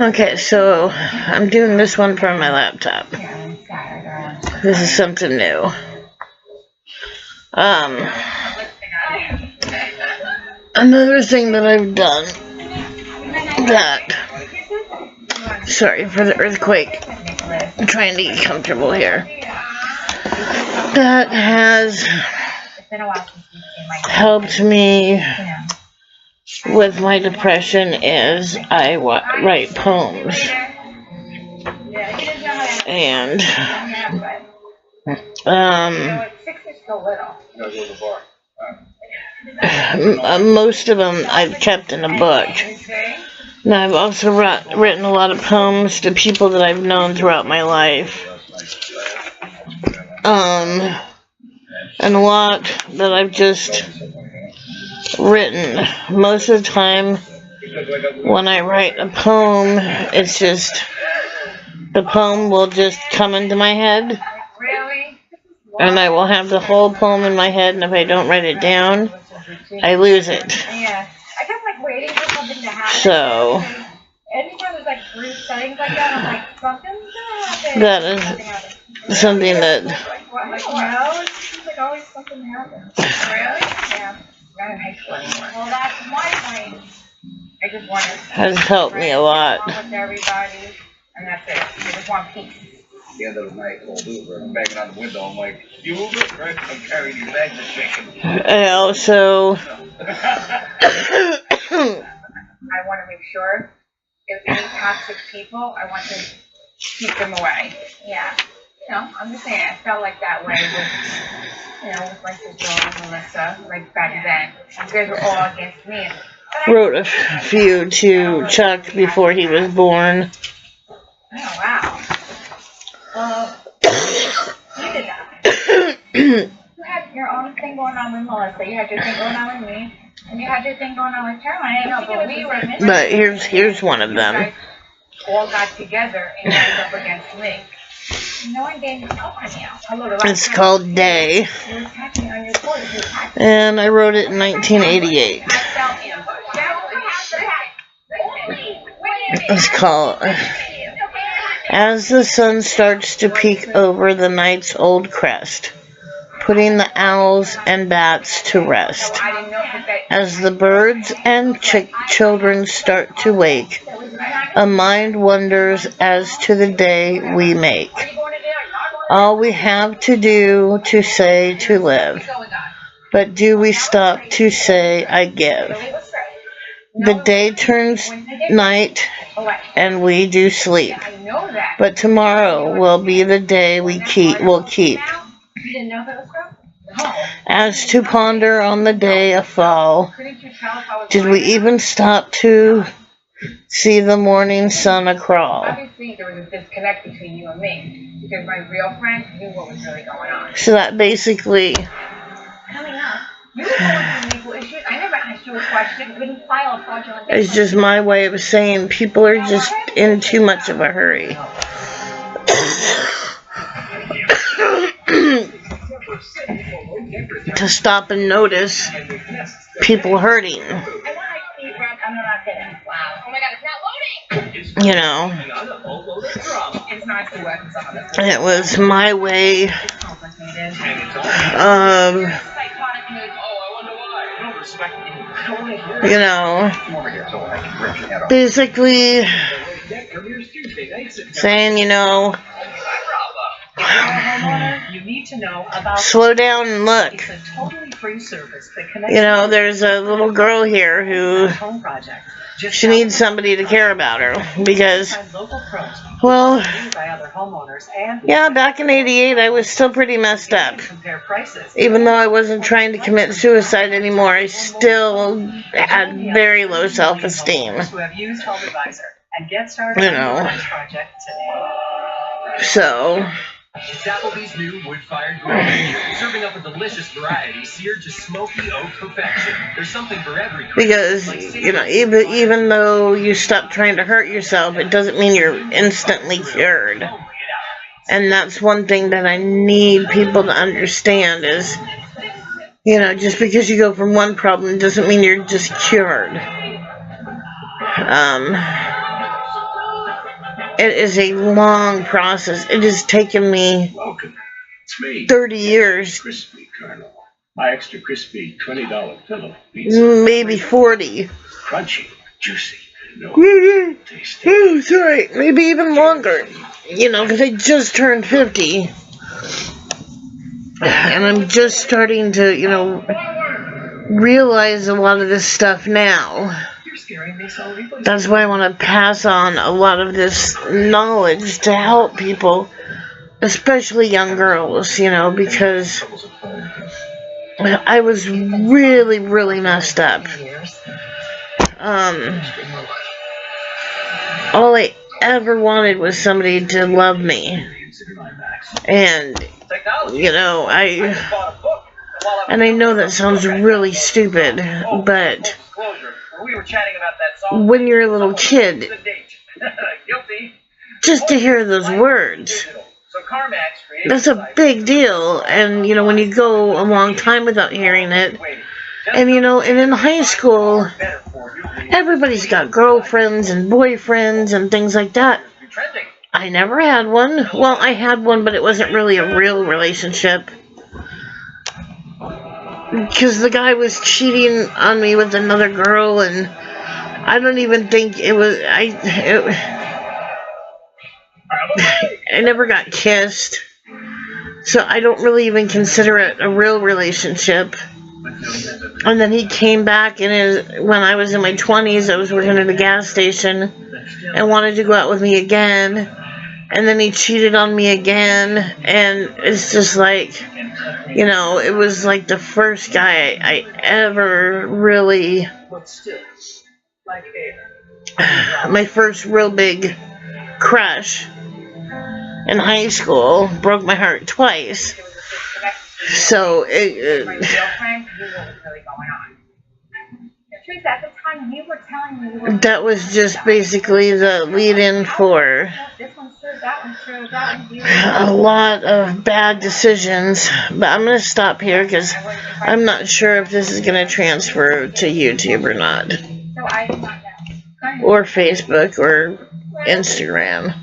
Okay, so I'm doing this one from my laptop. This is something new. Another thing that I've done that, sorry for the earthquake, I'm trying to get comfortable here, that has helped me with my depression is I write poems. And most of them I've kept in a book. Now I've also written a lot of poems to people that I've known throughout my life. And a lot that I've just written. Most of the time when I write a poem, it's just, the poem will just come into my head. And I will have the whole poem in my head, and if I don't write it down, I lose it. So, that is something that has helped me a lot. The end of the night, old Uber, I'm banging on the window. I'm like, you Uber? Right? I'm carrying these bags of chicken. I also I want to make sure if any toxic people, I want to keep them away. Yeah. I'm just saying, I felt like that way with, with like this girl and Melissa, like back then. You guys were all against me. Wrote a few to Chuck before he was born. Oh, wow. Well, you did that. You had your own thing going on with Melissa. You had your thing going on with me. And you had your thing going on with Caroline. I know, but we were... But here's one of them. You guys all got together and ended up against me. No one gave me help on you. It's called Day. And I wrote it in 1988. It's called... As the sun starts to peek over the night's old crest, putting the owls and bats to rest. As the birds and children start to wake, a mind wonders as to the day we make. All we have to do to say to live, but do we stop to say I give? The day turns night and we do sleep, but tomorrow will be the day we'll keep. As to ponder on the day of fall, did we even stop to see the morning sun a-crawl? Obviously, there was a disconnect between you and me, because my real friend knew what was really going on. So that basically... Coming up, you were going through legal issues. I never asked you a question. You didn't file a fraudulent... It's just my way of saying people are just in too much of a hurry. To stop and notice people hurting. You know, it was my way of, basically saying, slow down and look. There's a little girl here who she needs somebody to care about her because, well, yeah, back in '88 I was still pretty messed up. Even though I wasn't trying to commit suicide anymore, I still had very low self-esteem. So... It's Applebee's new wood-fired grill, serving up a delicious variety seared to smoky oak perfection. There's something for every because even though you stop trying to hurt yourself, it doesn't mean you're instantly cured. And that's one thing that I need people to understand is, just because you go from one problem doesn't mean you're just cured. It is a long process. It has taken me Welcome. It's me. 30 years. Crispy Colonel. My extra crispy $20 pillow. Maybe 40. Crunchy, juicy, no tasty. Oh, sorry. Maybe even longer. You know, because I just turned 50. And I'm just starting to, you know, realize a lot of this stuff now. That's why I want to pass on a lot of this knowledge to help people, especially young girls, you know, because I was really, really messed up. All I ever wanted was somebody to love me. And, you know, I know that sounds really stupid, but when you're a little kid, just to hear those words, that's a big deal. And, you know, when you go a long time without hearing it, and, you know, and in high school, everybody's got girlfriends and boyfriends and things like that. I never had one. Well, I had one, but it wasn't really a real relationship. Because the guy was cheating on me with another girl, and I don't even think it was... I never got kissed. So I don't really even consider it a real relationship. And then he came back when I was in my 20s, I was working at a gas station and wanted to go out with me again. And then he cheated on me again. And it's just like, you know, it was like the first guy I ever really... My first real big crush in high school broke my heart twice. So that was just basically the lead-in for a lot of bad decisions. But I'm going to stop here because I'm not sure if this is going to transfer to YouTube or not, or Facebook or Instagram.